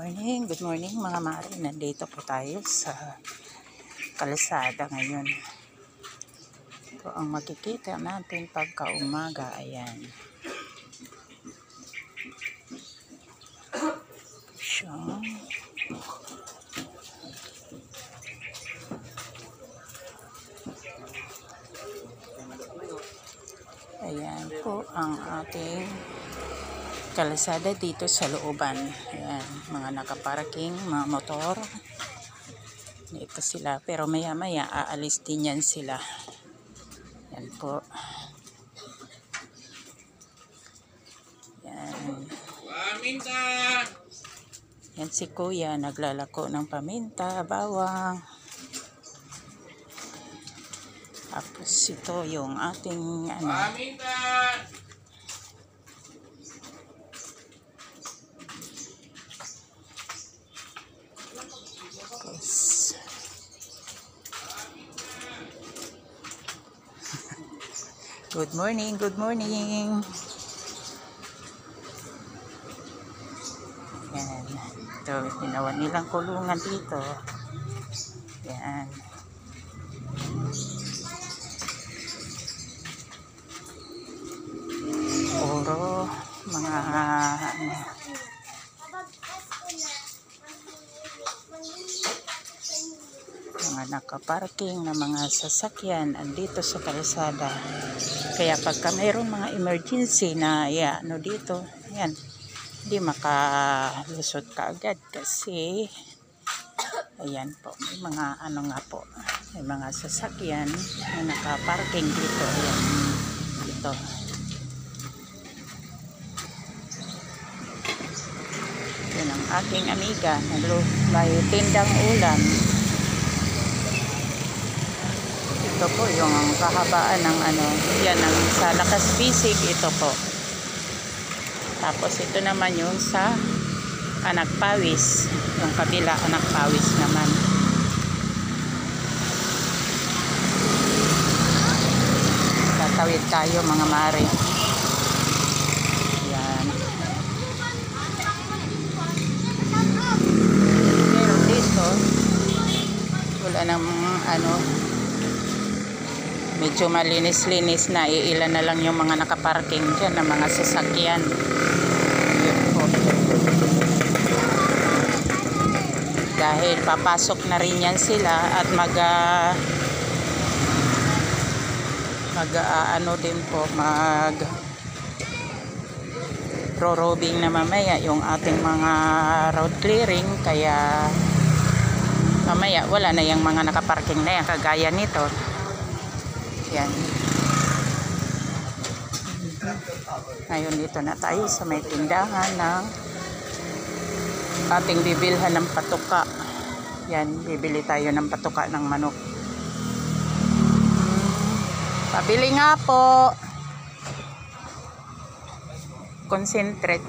Good morning mga mare. Nandito po tayo sa kalsada ngayon. Ito ang makikita natin pagka umaga. Ayan. So, ayan po ang ating kalsada dito sa looban. Ayan, mga nakaparking, mga motor. Dito sila. Pero maya maya aalis din yan sila. Yan po. Yan. Paminta! Yan si Kuya, naglalako ng paminta, bawang. Tapos ito yung ating Paminta! Good morning, good morning. Yan. Ito, ginawa nilang kulungan dito. Yan. Puro mga nakaparking na mga sasakyan andito sa kalsada. Kaya pagka mayroong mga emergency na dito, yan, hindi makalusot kaagad kasi ayan po, may mga may mga sasakyan na nakaparking dito. Ayan, dito. Yan ang aking amiga, may tindang ulam. Ito po yung kahabaan ng yan ang sa Lakas Bisig, ito po. Tapos ito naman yung sa Anak Pawis, yung kabila Anak Pawis naman. Tatawid tayo mga mare. Yan. Pero dito wala nang medyo malinis-linis na, iilan na lang yung mga nakaparking dyan na mga sasakyan. Yun po. Dahil papasok na rin yan sila at pro-robing na mamaya yung ating mga road clearing, kaya mamaya wala na yung mga nakaparking na yan kagaya nito. Yan. Ngayon dito na tayo sa may tindahan ng ating bibilhan ng patuka. Yan, bibili tayo ng patuka ng manok. Pabili nga po. Concentrate.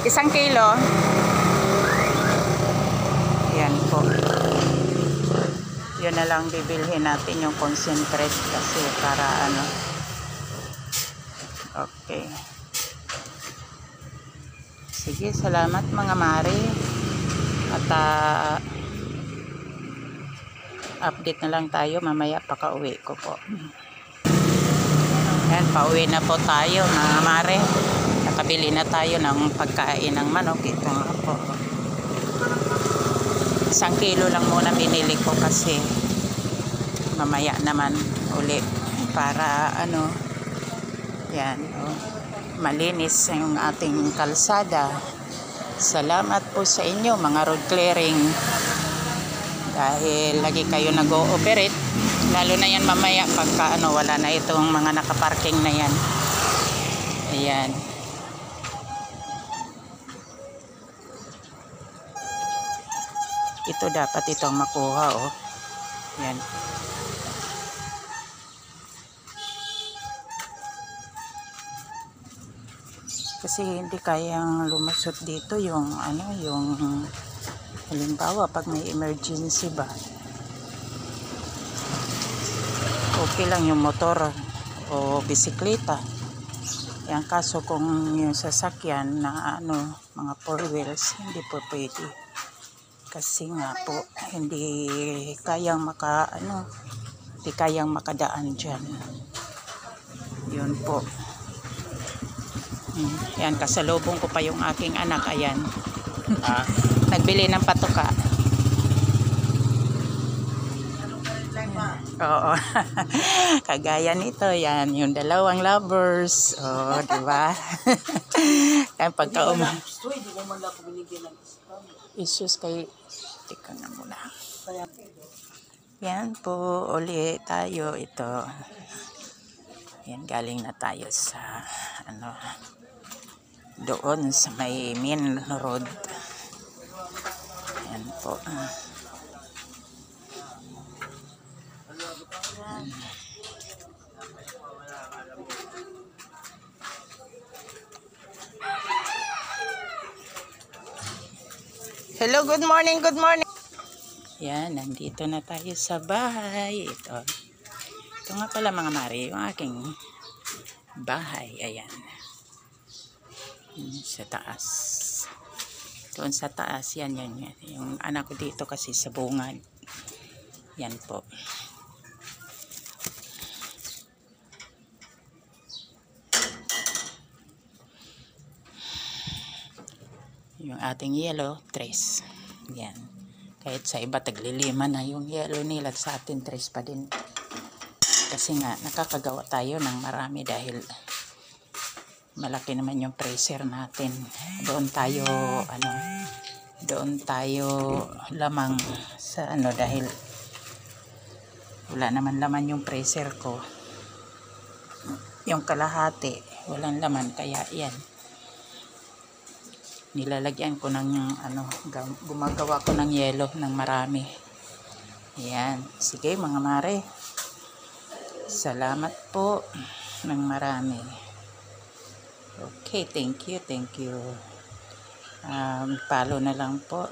1 kilo. Yan po. Yun na lang bibilhin natin, yung concentrate kasi para okay. Sige, salamat mga mare. At update na lang tayo mamaya paka-uwi ko po. Yan, pauwi na po tayo mga mare. Nakabili na tayo ng pagkain ng manok. Ito nga po. 1 kilo lang muna binili ko kasi mamaya naman uli para yan, malinis yung ating kalsada. Salamat po sa inyo mga road clearing, dahil lagi kayo nag-ooperate, lalo na yan mamaya pagka wala na itong mga nakaparking na yan. Ayan. Ito dapat itong makuha, yan. Kasi hindi kayang lumusot dito yung halimbawa pag may emergency ba. Okay lang yung motor o bisikleta. Yan, kaso kung yung sasakyan na ano, mga 4 wheels, hindi po pwede. Kasi nga po, hindi kayang hindi kayang makadaan dyan. Yun po. Yan, kasalubong ko pa yung aking anak. Ayan. Nagbili ng patuka. Oo. Kagaya nito, yan, yung dalawang lovers. Oh, di ba? Kaya pagka issues kay tika na muna. Yan po, uli tayo ito. Yan, galing na tayo sa doon sa may main road. Yan po. Hello, good morning, good morning. Yan, nandito na tayo sa bahay. Ito nga pala mga mare, yung aking bahay. Ayan. Sa taas. Doon sa taas, yan. Yung anak ko dito kasi sa bungad. Yan po. Yung ating yellow, 3. Yan. Kahit sa iba taglilima na yung yellow nila, sa atin 3 pa din. Kasi nga, nakakagawa tayo ng marami dahil malaki naman yung pressure natin. Doon tayo lamang sa dahil wala naman laman yung pressure ko. Yung kalahati, walang laman, kaya yan. Nilalagyan ko ng gumagawa ko ng yellow ng marami. Yan. Sige mga mare. Salamat po ng marami. Okay, thank you. Follow na lang po.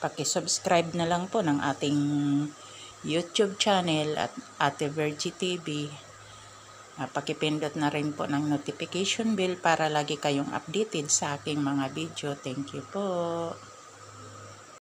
Paki-subscribe na lang po ng ating YouTube channel at Ate Virgie TV. Pakipindot na rin po ng notification bell para lagi kayong updated sa aking mga video. Thank you po.